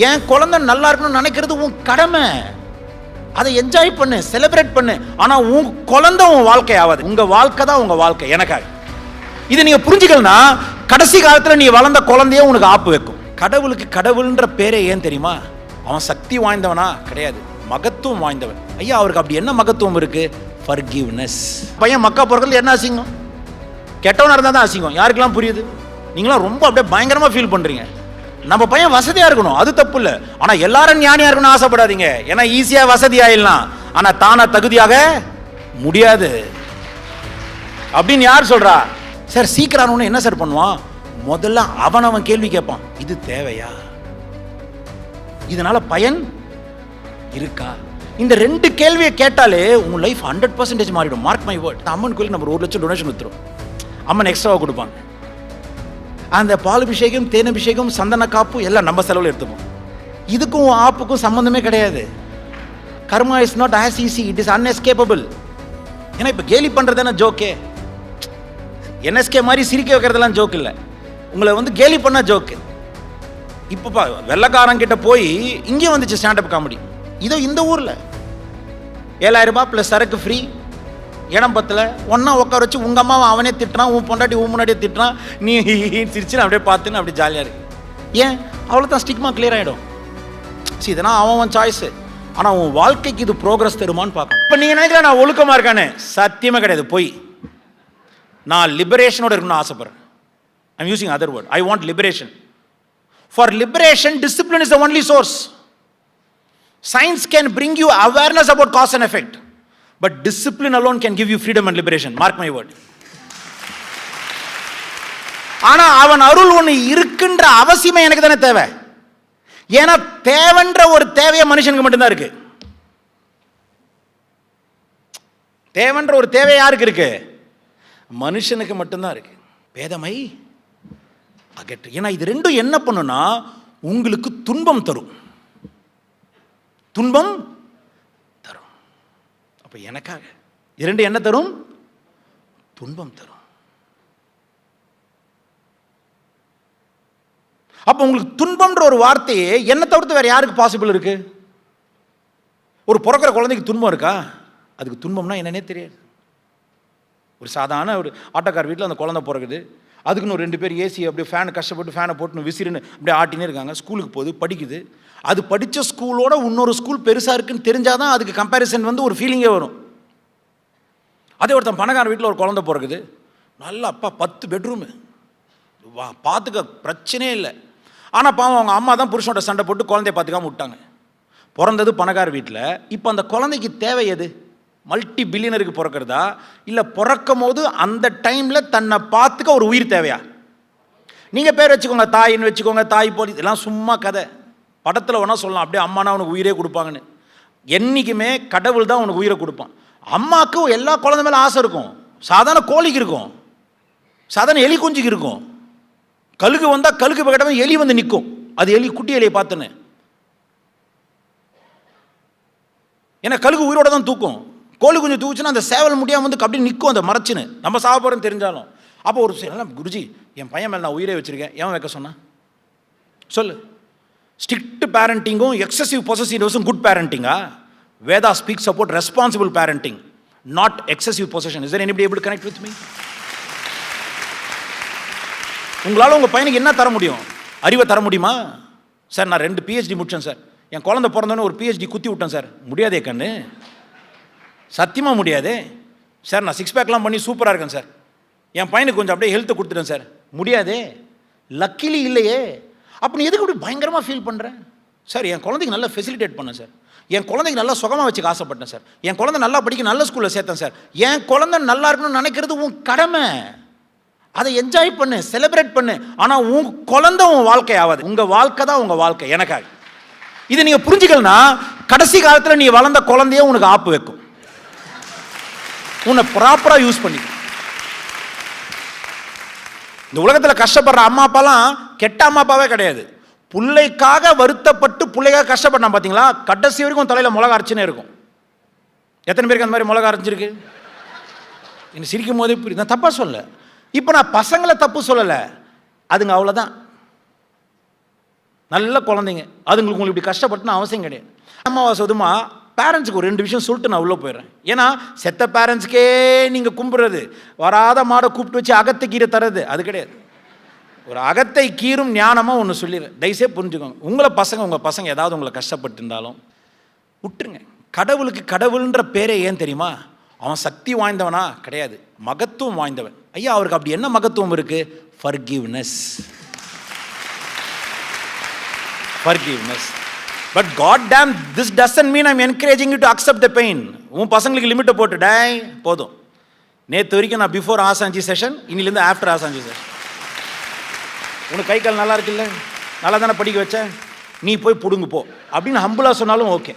என் குழந்தை நல்லா இருக்கணும்னு நினைக்கிறது உன் கடமை. அதை என்ஜாய் பண்ணு, செலிப்ரேட் பண்ணு. ஆனா உன் குழந்தை உன் வாழ்க்கை ஆகாது. உங்க வாழ்க்கை தான் உங்க வாழ்க்கை. எனக்காக இது நீங்க புரிஞ்சுக்கலனா கடைசி காலத்துல நீ வளர்ந்த குழந்தைய உனக்கு ஆப்பு வைக்கும். கடவுளுக்கு கடவுள்ன்ற பேரே ஏன் தெரியுமா? அவன் சக்தி வாய்ந்தவனா கிடையாது, மகத்துவம் வாய்ந்தவன். ஐயா, அவருக்கு அப்படி என்ன மகத்துவம் இருக்கு? ஃபர்கிவ்னஸ். பையன் மக்கா பிறகுல என்ன அசிங்கம்? கெட்டவனா இருந்தா தான் அசிங்கம். யாருக்கெல்லாம் புரியுது? நீங்களாம் ரொம்ப அப்படியே பயங்கரமா ஃபீல் பண்றீங்க. நம்ம பையன் வசதியா இருக்கணும், அது தப்பு இல்லை. ஆனா எல்லாரும் ஞானியா இருக்கணும்னு ஆசைப்படாதீங்க. ஏன்னா ஈஸியா வசதி ஆயிடலாம், ஆனா தானா தகுதியாக முடியாது அப்படின்னு யார் சொல்றா? சார் சீக்கிரம் என்ன சார் பண்ணுவான்? முதல்ல அவன் கேள்வி கேட்பான், இது தேவையா? இதனால பயன் இருக்கா? இந்த 2 கேள்வியை கேட்டாலே உங்க லைஃப் 100% மாறிடும். Mark my word. அம்மன் கோயிலுக்கு நம்ம 1 லட்சம் டொனேஷன் கொடுத்துரும். அம்மன் எக்ஸ்ட்ராவா கொடுப்பாங்க. அந்த பாலபிஷேகம், தேனபிஷேகம், சந்தன காப்பு எல்லாம் நம்ம செலவில் எடுத்துப்போம். இதுக்கும் ஆப்புக்கும் சம்பந்தமே கிடையாது. Karma is not as easy, it is unescapable. ஏன்னா இப்போ கேலி பண்ணுறதுனா ஜோக்கே. என்எஸ்கே மாதிரி சிரிக்க வைக்கிறதெல்லாம் ஜோக் இல்லை, உங்களை கேலி பண்ண ஜோக்கு. இப்போ வெள்ளக்காரன் கிட்ட போய் இங்கே வந்துச்சு ஸ்டாண்டப் காமெடி. இதோ இந்த ஊரில் 7000 ரூபாய் ப்ளஸ் சரக்கு ஃப்ரீ, இடம் பத்தல, ஒன்னா உட்கார வச்சு உங்க அம்மாவை அவனே திட்டுறான், உன் பொண்டாட்டி உன் முன்னாடியே திட்டுறான், நீ சிரிச்சு அப்படியே பார்த்துன்னு அப்படியே ஜாலியாக இருக்கு. ஏன்? அவ்வளோதான், ஸ்டிக்மா கிளியர் ஆகிடும். சரி, இதெல்லாம் அவன் சாய்ஸு. ஆனால் உன் வாழ்க்கைக்கு இது ப்ரோக்ரஸ் தருமான்னு பார்க்கணும். இப்போ நீங்கள் நினைக்கிற நான் ஒழுக்கமாக இருக்கானே, சத்தியமே கிடையாது, போய். நான் லிபரேஷனோட இருக்கணும்னு ஆசைப்படுறேன். I'm using other word. I want liberation. For liberation, discipline is the only source. Science can bring you awareness about cause and effect, but discipline alone can give you freedom and liberation. Mark my word. ஆனா அவன் அருள் ஒன்று இருக்குன்ற அவசியமே எனக்கு தானே தேவை. ஏன்னா தேவைன்ற ஒரு தேவையை மனுஷனுக்கு மட்டும்தான் இருக்கு. தேவைன்ற ஒரு தேவை யாருக்கு இருக்கு? மனுஷனுக்கு மட்டும்தான் இருக்கு. பேதமை அகற்று. ஏன்னா இது ரெண்டும் என்ன பண்ணுனா உங்களுக்கு துன்பம் தரும், துன்பம் தரும். அப்ப எனக்காக இரண்டு என்ன தரும்? துன்பம் தரும். அப்ப உங்களுக்கு துன்பம்ன்ற ஒரு வார்த்தையே என்ன தவிர்த்து வேற யாருக்கு பாசிபிள் இருக்கு? ஒரு பிறக்கிற குழந்தைக்கு துன்பம் இருக்கா? அதுக்கு துன்பம்னா என்னன்னே தெரியாது. ஒரு சாதாரண ஒரு ஆட்டோக்கார் வீட்டில் அந்த குழந்தை பிறகுது, அதுக்குன்னு ஒரு 2 பேர் ஏசி அப்படியே ஃபேனை கஷ்டப்பட்டு ஃபேனை போட்டுன்னு விசிறுன்னு அப்படியே ஆட்டினே இருக்காங்க. ஸ்கூலுக்கு போகுது, படிக்குது. அது படித்த ஸ்கூலோட இன்னொரு ஸ்கூல் பெருசாக இருக்குன்னு தெரிஞ்சாதான் அதுக்கு கம்பேரிசன் ஒரு ஃபீலிங்கே வரும். அதே ஒருத்தன் பணக்கார வீட்டில் ஒரு குழந்தை பிறகுது, நல்லா அப்பா 10 பெட்ரூமு, வா பார்த்துக்க பிரச்சனையே இல்லை. ஆனால் பாவம் அவங்க அம்மா தான் புருஷனோட சண்டை போட்டு குழந்தைய பார்த்துக்காம விட்டாங்க. பிறந்தது பணக்கார வீட்டில். இப்போ அந்த குழந்தைக்கு தேவை எது? மல்டி பில்லியனருக்கு பிறக்கிறதா, இல்லை பிறக்கும் போது அந்த டைமில் தன்னை பார்த்துக்க ஒரு உயிர் தேவையா? நீங்கள் பேர் வச்சுக்கோங்க, தாயின்னு வச்சுக்கோங்க, தாய் போலி, இதெல்லாம் சும்மா கதை. படத்தில் வேணால் சொல்லலாம் அப்படியே அம்மானா உனக்கு உயிரே கொடுப்பாங்கன்னு. என்றைக்குமே கடவுள் தான் உனக்கு உயிரை கொடுப்பான். அம்மாவுக்கு எல்லா குழந்தை மேலே ஆசை இருக்கும். சாதாரண கோழிக்கு இருக்கும், சாதாரண எலி குஞ்சுக்கு இருக்கும். கழுகு வந்தால் கழுகு பக்கத்தில் எலி வந்து நிற்கும். அது எலி குட்டி எலியை பார்த்துன்னு. ஏன்னா கழுகு உயிரோட தான் தூக்கும். கோழி குஞ்சு தூக்குச்சுன்னா அந்த சேவல் முடியாமல் வந்து அப்படி நிற்கும், அந்த மறைச்சுன்னு. நம்ம சாப்பிட்றோன்னு தெரிஞ்சாலும். அப்போ ஒரு நல்லா குருஜி என் பையன் மேலே நான் உயிரே வச்சுருக்கேன், ஏன் வைக்க சொன்னா சொல்லு. ஸ்ட்ரிக்ட் பேரண்டிங்கும் எக்ஸசிவ் பொசசிவ்னஸும் குட் பேரண்டிங்கா? Vedha speaks about responsible parenting, not excessive possession. Is there anybody able to connect with me? உங்களால் உங்கள் பையனுக்கு என்ன தர முடியும்? அறிவை தர முடியுமா? சார் நான் 2 PhD முடித்தேன் சார், என் குழந்தை பிறந்தோன்னு ஒரு PhD குத்தி விட்டேன் சார். முடியாதே கண்ணு, சத்தியமாக முடியாதே. சார் நான் 6 பேக்லாம் பண்ணி சூப்பராக இருக்கேன் சார், என் பையனுக்கு கொஞ்சம் அப்படியே ஹெல்த்தை கொடுத்துட்டேன் சார். முடியாதே, லக்கிலி இல்லையே. அப்போ நீ எதுக்கு அப்படி பயங்கரமாக ஃபீல் பண்ணுறேன்? சார் என் குழந்தைக்கு நல்லா ஃபெசிலிட்டேட் பண்ணேன் சார், என் குழந்தைக்கு நல்லா சுகமாக வச்சுக்க ஆசைப்பட்டேன் சார், என் குழந்தை நல்லா படிக்க நல்ல ஸ்கூலில் சேர்த்தேன் சார். என் குழந்தை நல்லா இருக்கணும்னு நினைக்கிறது உன் கடமை. அதை என்ஜாய் பண்ணு, செலிப்ரேட் பண்ணு. ஆனால் உன் குழந்தை உன் வாழ்க்கை ஆகாது. உங்கள் வாழ்க்கை தான் உங்கள் வாழ்க்கை. எனக்காக இதை நீங்கள் புரிஞ்சுக்கலனா கடைசி காலத்தில் நீ வளர்ந்த குழந்தைய உனக்கு ஆப்பு வைக்கும். உன்னை ப்ராப்பராக யூஸ் பண்ணிக்க. இந்த உலகத்தில் கஷ்டப்படுற அம்மா அப்பாலாம் கெட்ட அம்மா அப்பாவே கிடையாது. பிள்ளைக்காக வருத்தப்பட்டு பிள்ளைக்காக கஷ்டப்பட்டான் பார்த்தீங்களா, கடைசி வரைக்கும் தலையில் மிளகா அரைச்சுனே இருக்கும். எத்தனை பேருக்கு அந்த மாதிரி மிளகா அரைஞ்சிருக்கு? என்ன சிரிக்கும் போதே புரியுது, நான் தப்பாக சொல்ல. இப்போ நான் பசங்களை தப்பு சொல்லலை, அதுங்க அவ்வளோதான். நல்ல குழந்தைங்க, அதுங்களுக்கு உங்களுக்கு இப்படி கஷ்டப்பட்டுன்னு அவசியம் கிடையாது. அம்மாவாசை அதுமா பேரண்ட்ஸுக்கு ஒரு 2 விஷயம் சொல்லிட்டு நான் உள்ளே போயிடுறேன். ஏன்னா செத்த பேரண்ட்ஸ்க்கே நீங்கள் கும்பிட்றது, வராத மாடை கூப்பிட்டு வச்சு அகத்தை கீரை தர்றது அது கிடையாது. ஒரு அகத்தை கீரும் ஞானமாக ஒன்று சொல்லிடுறேன், தயவுசே புரிஞ்சுக்கோங்க. உங்கள் பசங்க ஏதாவது உங்களை கஷ்டப்பட்டு இருந்தாலும் விட்டுருங்க. கடவுளுக்கு கடவுள்ன்ற பேரே ஏன் தெரியுமா? அவன் சக்தி வாய்ந்தவனா கிடையாது, மகத்துவம் வாய்ந்தவன். ஐயா, அவருக்கு அப்படி என்ன மகத்துவம் இருக்குது? Forgiveness. But God damn, this doesn't mean I'm encouraging you to accept the pain. உன் பசங்களுக்கு லிமிட்டை போட்டு டேய் போதும். நேற்று வரைக்கும் நான் பிஃபோர் ஆசாஞ்சி செஷன், இன்னிலேருந்து ஆஃப்டர் ஆசாஞ்சி செஷன். உனக்கு கை கால் நல்லா இருக்குல்ல, நல்லா தானே படிக்க வச்சேன், நீ போய் பிடுங்கு போ அப்படின்னு ஹம்புலாக சொன்னாலும் ஓகே.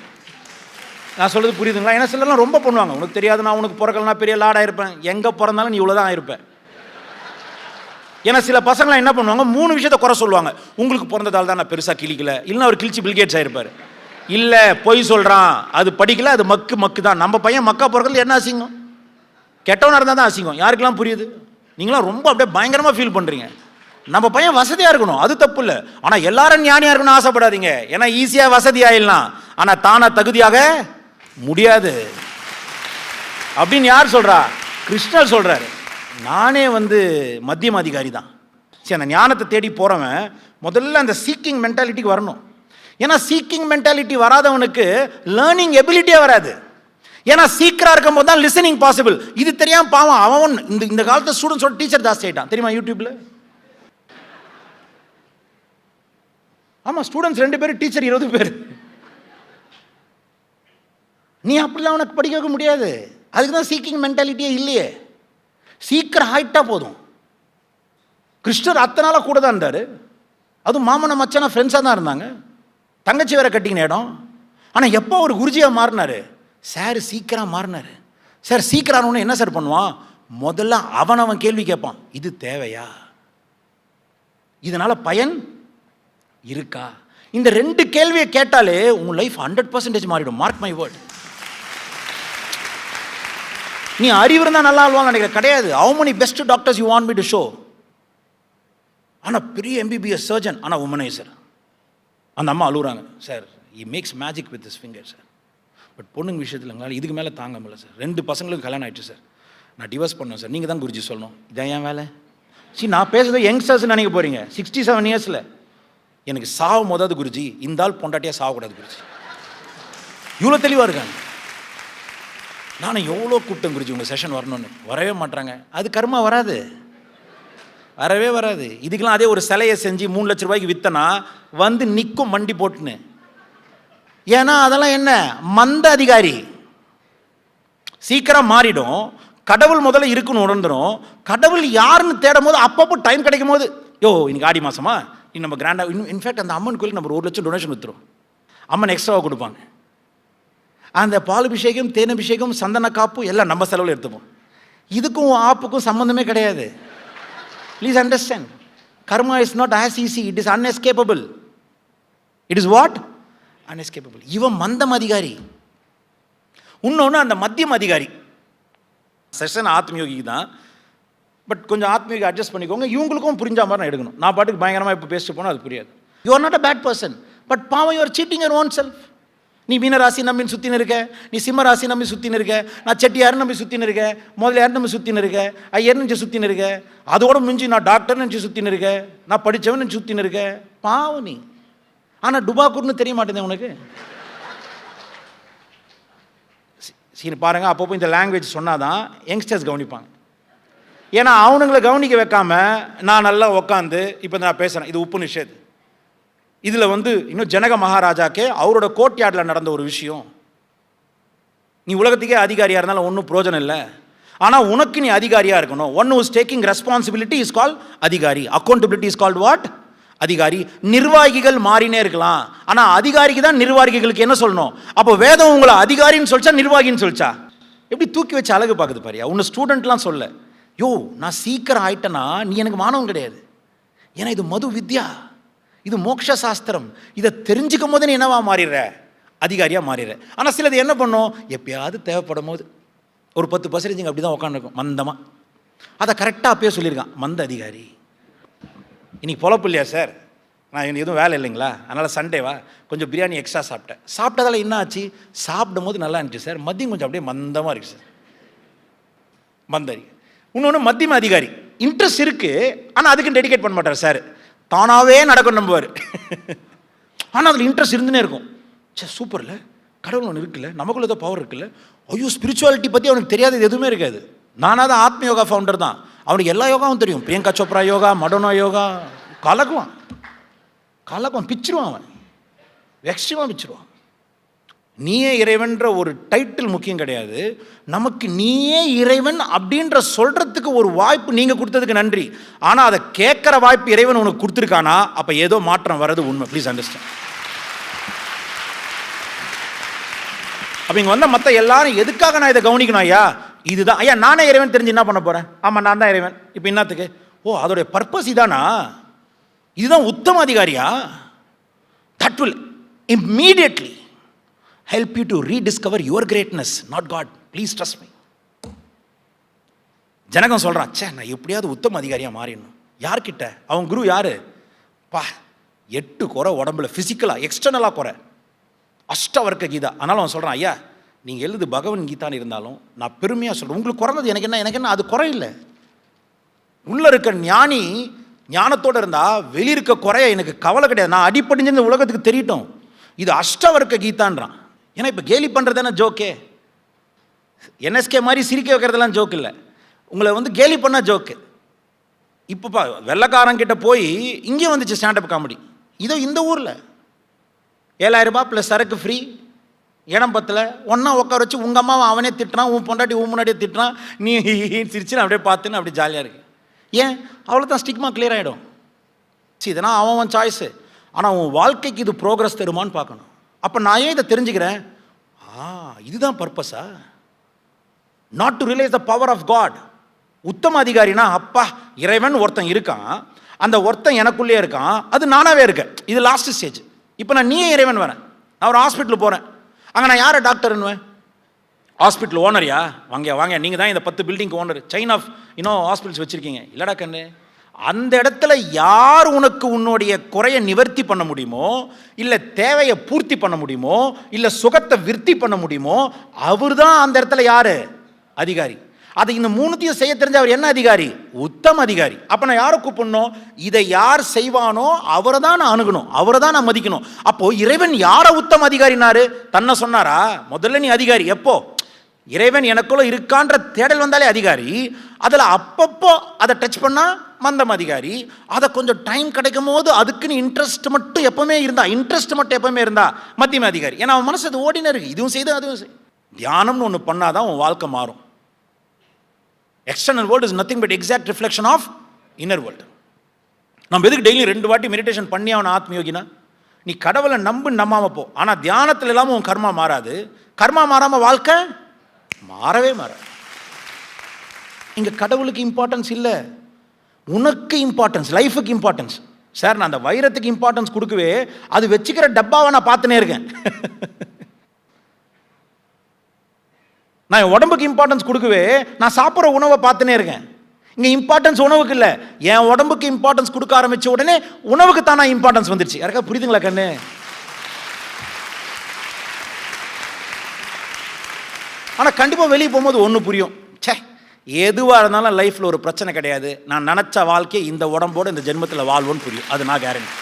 நான் சொல்கிறது புரியுதுங்களா? ஏன்னா சிலர்லாம் ரொம்ப பண்ணுவாங்க, உனக்கு தெரியாது, நான் உனக்கு பிறக்கலனா பெரிய லாடாக இருப்பேன், எங்கே பிறந்தாலும் நீ இவ்வளோ தான் ஆயிருப்பேன். ஏன்னா சில பசங்களாம் என்ன பண்ணுவாங்க, 3 விஷயத்தை குறை சொல்லுவாங்க. உங்களுக்கு பிறந்ததால் தான் நான் பெருசாக கிழிக்கல, இல்லைன்னா அவர் கிழிச்சு பில்கேட்ஸ் ஆயிருப்பார். இல்லை பொய் சொல்கிறான், அது படிக்கல, அது மக்கு தான். நம்ம பையன் மக்கா பிறக்கிறது என்ன அசிங்கம்? கெட்டவனாக இருந்தால் தான் அசிங்கம். யாருக்கெல்லாம் புரியுது? நீங்களாம் ரொம்ப அப்படியே பயங்கரமாக ஃபீல் பண்ணுறீங்க. நம்ம பையன் வசதியாக இருக்கணும், அது தப்பு இல்லை. ஆனால் எல்லாரும் ஞானியாக இருக்கணும்னு ஆசைப்படாதீங்க. ஏன்னா ஈஸியாக வசதி ஆயிடலாம், ஆனால் தானாக தகுதியாக முடியாது அப்படின்னு யார் சொல்கிறா? கிருஷ்ணர் சொல்கிறாரு. நானே மத்தியம அதிகாரி தான். சரி, அந்த ஞானத்தை தேடி போகிறவன் முதல்ல அந்த சீக்கிங் மென்டாலிட்டிக்கு வரணும். ஏன்னா சீக்கிங் மென்டாலிட்டி வராதவனுக்கு லேர்னிங் எபிலிட்டியே வராது. ஏன்னா சீக்கிரம் இருக்கும் போது தான் லிசனிங் பாசிபிள். இது தெரியாமல் பாவம் அவன் இந்த காலத்து ஸ்டூடெண்ட்ஸோட டீச்சர் ஜாஸ்தி ஆகிட்டான் தெரியுமா? யூடியூப்ல ஆமாம், ஸ்டூடெண்ட்ஸ் 2 பேர், டீச்சர் 20 பேர். நீ அப்படிலாம் அவனுக்கு படிக்க வைக்க முடியாது. அதுக்கு தான் சீக்கிங் மென்டாலிட்டியே இல்லையே. சீக்கிரம் ஆயிட்டா போதும். கிருஷ்ணர் அத்தனை நாளாக கூட தான் இருந்தார். அதுவும் மாமன மச்சானா ஃப்ரெண்ட்ஸாக தான் இருந்தாங்க. தங்கச்சி வேற கட்டிக்கின இடம். ஆனால் எப்போ ஒரு குருஜியாக மாறினார்? சார் சீக்கிரம் மாறினார். சார் சீக்கிரம் என்ன சார் பண்ணுவான்? முதல்ல அவன் கேள்வி கேட்பான், இது தேவையா? இதனால் பயன் இருக்கா? இந்த 2 கேள்வியை கேட்டாலே உங்கள் லைஃப் 100% மாறிடும். Mark my word. நீ அறிவு இருந்தால் நல்லா ஆள்வாங்க நினைக்கிற கிடையாது. How many best doctors you want me to show? ஆனால் பெரிய MBBS சர்ஜன், ஆனால் உமனைசர். அந்த அம்மா அழுகுறாங்க, sir he makes magic with his fingers sir. But பொண்ணுங்க விஷயத்தில் எங்களால் இதுக்கு மேலே தாங்க முடியல சார். 2 பசங்களுக்கு கல்யாணம் ஆயிடுச்சு சார், நான் டிவோர்ஸ் பண்ணேன் சார். நீங்கள் தான் குருஜி சொல்லணும், இதான் என் வேலை. சரி, நான் பேசுகிறது யங்ஸ்டர்ஸ் நினைக்க போகிறீங்க. 67 இயர்ஸில் எனக்கு சாவு மோதாது குருஜி, இந்த ஆள் பொண்டாட்டியாக சாகக்கூடாது குருஜி. இவ்வளோ தெளிவாக இருக்காங்க. நானும் எவ்வளோ கூப்பிட்டேன் குருஜி உங்கள் செஷன் வரணும்னு, வரவே மாட்டாங்க. அது கர்மா வராது, வரவே வராது. இதுக்கெல்லாம் அதே ஒரு சிலையை செஞ்சு 3 லட்ச ரூபாய்க்கு விற்றனா நிற்கும் மண்டி போட்டுன்னு. ஏன்னா அதெல்லாம் என்ன, மந்த அதிகாரி. சீக்கிரம் மாறிடும். கடவுள் முதல்ல இருக்குன்னு உணர்ந்துடும். கடவுள் யாருன்னு தேடும் போது அப்பப்போ டைம் கிடைக்கும் போது, இன்னைக்கு ஆடி மாதமா, இன்னும் நம்ம கிராண்டாக, இன்ஃபேக்ட் அந்த அம்மன் கோயிலுக்கு நம்ம 1 லட்சம் டொனேஷன் விற்றுரும். அம்மன் எக்ஸ்ட்ராவாக கொடுப்பாங்க. அந்த பாலபிஷேகம், தேனபிஷேகம், சந்தன காப்பு எல்லாம் நம்ம செலவில் எடுத்துப்போம். இதுக்கும் ஆப்புக்கும் சம்மந்தமே கிடையாது. Please understand, karma is not as easy, it is unescapable. It is what? Unescapable. இவன் மந்தம் அதிகாரி. இன்னொன்று அந்த மத்தியம் அதிகாரி. செஷன் ஆத்மயோகிக்கு தான், பட் கொஞ்சம் ஆத்மீக அட்ஜஸ்ட் பண்ணிக்கோங்க. இவங்களுக்கும் புரிஞ்ச மாதிரி நான் எடுக்கணும். நான் பாட்டுக்கு பயங்கரமாக இப்போ பேசிட்டு போனால் அது புரியாது. You are not a bad person, but பாவம் you are cheating your own self. நீ மீனராசி நம்பின்னு சுற்றின்னு இருக்க, நீ சிம்ம ராசி நம்பி சுற்றின்னு இருக்க, நான் செட்டியார் நம்பி சுற்றின்னு இருக்க, முதலியார் நம்பி சுற்றின்னு இருக்க, ஐயர் நினச்சி சுற்றின்னு இருக்க, அதோட மிஞ்சி நான் டாக்டர் நினச்சி சுற்றின்னு இருக்க, நான் படித்தவன் நினச்சி சுற்றின்னு இருக்க. பாவம் நீ. ஆனால் டுபாக்கூர்னு தெரிய மாட்டேங்குது உனக்கு. சரி பாருங்கள், அப்பப்போ இந்த லாங்குவேஜ் சொன்னாதான் யங்ஸ்டர்ஸ் கவனிப்பாங்க. ஏன்னா அவனுங்களை கவனிக்க வைக்காம நான் நல்லா உக்காந்து இப்போ நான் பேசுகிறேன், இது உபநிஷத். இதில் இன்னும் ஜனக மகாராஜாக்கே அவரோட கோட்யார்டில் நடந்த ஒரு விஷயம். நீ உலகத்துக்கே அதிகாரியாக இருந்தாலும் ஒன்றும் பிரோஜனம் இல்லை. ஆனால் உனக்கு நீ அதிகாரியாக இருக்கணும். One who's taking responsibility is called அதிகாரி. Accountability is called what? அதிகாரி. நிர்வாகிகள் மாறினே இருக்கலாம், ஆனால் அதிகாரிக்கு தான் நிர்வாகிகளுக்கு என்ன சொல்லணும்? அப்போ வேதம் உங்களை அதிகாரின்னு சொல்லிச்சா நிர்வாகின்னு சொல்லிச்சா? எப்படி தூக்கி வச்சு அழகு பார்க்குது பாரியா. உன்னை ஸ்டூடெண்ட்லாம் சொல்ல, நான் சீக்கிரம் ஆயிட்டேன்னா நீ எனக்கு மாணவன் கிடையாது. ஏன்னா இது மது வித்யா, இது மோட்ச சாஸ்திரம். இதை தெரிஞ்சுக்கும் போது நீ என்னவா மாறிடுற? அதிகாரியாக மாறிடுற. ஆனால் சிலது என்ன பண்ணும், எப்பயாவது தேவைப்படும் போது ஒரு 10% அப்படி தான் உட்காந்துருக்கும் மந்தமாக. அதை கரெக்டாக அப்பயே சொல்லியிருக்கான், மந்த அதிகாரி. இன்னைக்கு பொழப்பு இல்லையா சார்? நான் எனக்கு எதுவும் வேலை இல்லைங்களா, அதனால் சண்டேவா கொஞ்சம் பிரியாணி எக்ஸ்ட்ரா சாப்பிட்டேன். சாப்பிட்டதால் என்ன ஆச்சு, சாப்பிடும் போது நல்லா இருந்துச்சு சார், மதியம் கொஞ்சம் அப்படியே மந்தமாக இருக்குது சார். மந்தரி. இன்னொன்று மத்தியம அதிகாரி, இன்ட்ரெஸ்ட் இருக்குது ஆனால் அதுக்கு டெடிகேட் பண்ண மாட்டார் சார், தானாகவே நடக்கும் நம்புவார். ஆனால் அதில் இன்ட்ரெஸ்ட் இருந்துனே இருக்கும். சே சூப்பர் இல்லை, கடவுள் ஒன்று இருக்குல்ல, நமக்குள்ள ஏதோ பவர் இருக்குல்ல, ஐயோ ஸ்பிரிச்சுவாலிட்டி பற்றி அவனுக்கு தெரியாதது எதுவுமே இருக்காது. நானாக தான் ஆத்ம யோகா ஃபவுண்டர் தான், அவனுக்கு எல்லா யோகாவும் தெரியும். பிரியங்கா சோப்ரா யோகா, மடோனா யோகா, கலக்குவான் பிச்சிருவான், அவன் எக்ஸ்ட்ரீமாக பிச்சிருவான். நீயே இறைவன்ற ஒரு டைட்டில் முக்கியம் கிடையாது, நமக்கு நீயே இறைவன் அப்படின்ற சொல்கிறதுக்கு ஒரு வாய்ப்பு நீங்கள் கொடுத்ததுக்கு நன்றி. ஆனால் அதை கேட்குற வாய்ப்பு இறைவன் உனக்கு கொடுத்துருக்கானா, அப்போ ஏதோ மாற்றம் வர்றது உண்மை. Please understand. அப்போ இங்கே வந்தால் மற்ற எல்லாரும் எதுக்காக நான் இதை கவனிக்கணும் ஐயா, இதுதான் ஐயா நானே இறைவன் தெரிஞ்சு என்ன பண்ண போகிறேன், ஆமாம் நான் தான் இறைவன், இப்போ என்னத்துக்கு, ஓ அதோடைய பர்பஸ் இதானா, இதுதான் உத்தம அதிகாரியா, that will immediately help you to rediscover your greatness, not God. Please trust me. ஜனகம் சொல்கிறான், சே நான் எப்படியாவது உத்தம அதிகாரியாக மாறிடணும். யார்கிட்ட, அவன் குரு யார், பா 8 குறை உடம்புல, ஃபிசிக்கலாக எக்ஸ்டர்னலாக குறை, அஷ்டவர்க்க கீதா. ஆனாலும் அவன் சொல்கிறான், ஐயா நீங்கள் எழுது பகவன் கீதான்னு இருந்தாலும் நான் பெருமையாக சொல்கிறேன், உங்களுக்கு குறைந்தது எனக்கு என்ன அது குறை இல்லை. உள்ளே இருக்க ஞானி ஞானத்தோடு இருந்தால் வெளியிருக்க குறைய எனக்கு கவலை கிடையாது, நான் அடிப்படைஞ்சு உலகத்துக்கு தெரியட்டும். இது அஷ்டவர்க்க கீதான்றான். ஏன்னா இப்போ கேலி பண்ணுறது தானே ஜோக்கே, என்எஸ்கே மாதிரி சிரிக்க வைக்கிறதெல்லாம் ஜோக் இல்லை, உங்களை வந்து கேலி பண்ணால் ஜோக்கு. இப்போப்பா வெள்ளைக்காரங்கிட்ட போய் இங்கே வந்துச்சு ஸ்டாண்டப் காமெடி, இதோ இந்த ஊரில் 7,000 ரூபாய் ப்ளஸ் சரக்கு ஃப்ரீ, இடம் பத்தில் ஒன்றா உட்கார வச்சு உங்கள் அம்மாவை அவனே திட்டுறான், உன் பொண்டாட்டி உன் முன்னாடியே திட்டுறான், நீ சிரிச்சுன்னு அப்படியே பார்த்துன்னு அப்படி ஜாலியாக இருக்கு. ஏன் அவ்வளோ தான், ஸ்டிக்மா கிளியர் ஆகிடும். சரி இதெல்லாம் அவன் சாய்ஸு, ஆனால் உன் வாழ்க்கைக்கு இது ப்ரோக்ரஸ் தருமான்னு பார்க்கணும். அப்போ நான் ஏன் இதை தெரிஞ்சுக்கிறேன், இதுதான் பர்பஸா, not to realise the power of God. உத்தம அதிகாரினா அப்பா இறைவன் ஒருத்தன் இருக்கான், அந்த ஒருத்தன் எனக்குள்ளே இருக்கான், அது நானாகவே இருக்கேன், இது லாஸ்ட் ஸ்டேஜ். இப்போ நான் நீயே இறைவன் வரேன், நான் ஒரு ஹாஸ்பிட்டல் போகிறேன், அங்கே நான் யாரை டாக்டர்னுவேன், ஹாஸ்பிட்டல் ஓனரியா, வாங்க நீங்கள் தான் இந்த 10 பில்டிங்க்கு ஓனர், செயின் ஆஃப் ஹாஸ்பிட்டல்ஸ் வச்சுருக்கீங்க. இல்லைடா கண்ணு, அந்த இடத்துல யார் உனக்கு உன்னுடைய குறையை நிவர்த்தி பண்ண முடியுமோ, இல்லை தேவையை பூர்த்தி பண்ண முடியுமோ, இல்லை சுகத்தை விருத்தி பண்ண முடியுமோ, அவர் தான் அந்த இடத்துல யார் அதிகாரி. அது இந்த 3த்தையும் செய்ய தெரிஞ்ச அவர் என்ன அதிகாரி, உத்தம அதிகாரி. அப்போ நான் யாரை கூப்பிடணும், இதை யார் செய்வானோ அவரை தான் நான் அணுகணும், அவரை தான் நான் மதிக்கணும். அப்போது இறைவன் யாரை உத்தம அதிகாரினாரு, தன்னை சொன்னாரா, முதல்ல நீ அதிகாரி. எப்போ இறைவன் எனக்குள்ள இருக்கான்ற தேடல் வந்தாலே அதிகாரி, அதில் அப்பப்போ அதை டச் பண்ணால் மந்தம் அதிகாரி. அதை கொஞ்சம் டைம் கிடைக்கும் போது அதுக்குன்னு இன்ட்ரெஸ்ட் மட்டும் எப்பவுமே இருந்தா மத்தியம அதிகாரி. ஏன்னா அவன் மனசு அது ஓடினே இருக்கு, இதுவும் செய்து அதுவும் செய். தியானம்னு ஒன்று பண்ணாதான் உன் வாழ்க்கை மாறும். External world is nothing but exact reflection of inner world. நம்ம எதுக்கு டெய்லி 2 வாட்டி மெடிடேஷன் பண்ணி அவன் ஆத்மயோகினா, நீ கடவுளை நம்பாம போ. ஆனால் தியானத்தில் இல்லாமல் உன் கர்மா மாறாது, கர்மா மாறாமல் வாழ்க்கை மாறவே மாறாது. இங்கே கடவுளுக்கு இம்பார்ட்டன்ஸ் இல்லை, உனக்கு இம்பார்ட்டன்ஸ், லைஃபுக்கு இம்பார்ட்டன்ஸ். சார் நான் அந்த வைரத்துக்கு இம்பார்ட்டன்ஸ் கொடுக்கவே அது வச்சுக்கிற டப்பாவை நான் பார்த்துனே இருக்கேன். நான் என் உடம்புக்கு இம்பார்ட்டன்ஸ் கொடுக்கவே நான் சாப்பிட்ற உணவை பார்த்துனே இருக்கேன். இங்கே இம்பார்ட்டன்ஸ் உணவுக்கு இல்லை, என் உடம்புக்கு இம்பார்ட்டன்ஸ் கொடுக்க ஆரம்பித்த உடனே உணவுக்கு தானே இம்பார்ட்டன்ஸ் வந்துருச்சு. யாருக்கா புரியுதுங்களா கண்ணு? ஆனால் கண்டிப்பாக வெளியே போகும்போது ஒன்று புரியும், சே எதுவாக இருந்தாலும் லைஃப்பில் ஒரு பிரச்சனை கிடையாது, நான் நினச்ச வாழ்க்கையை இந்த உடம்போடு இந்த ஜென்மத்தில் வாழ்வோன்னு புரியும். அது நான் கேரண்டி.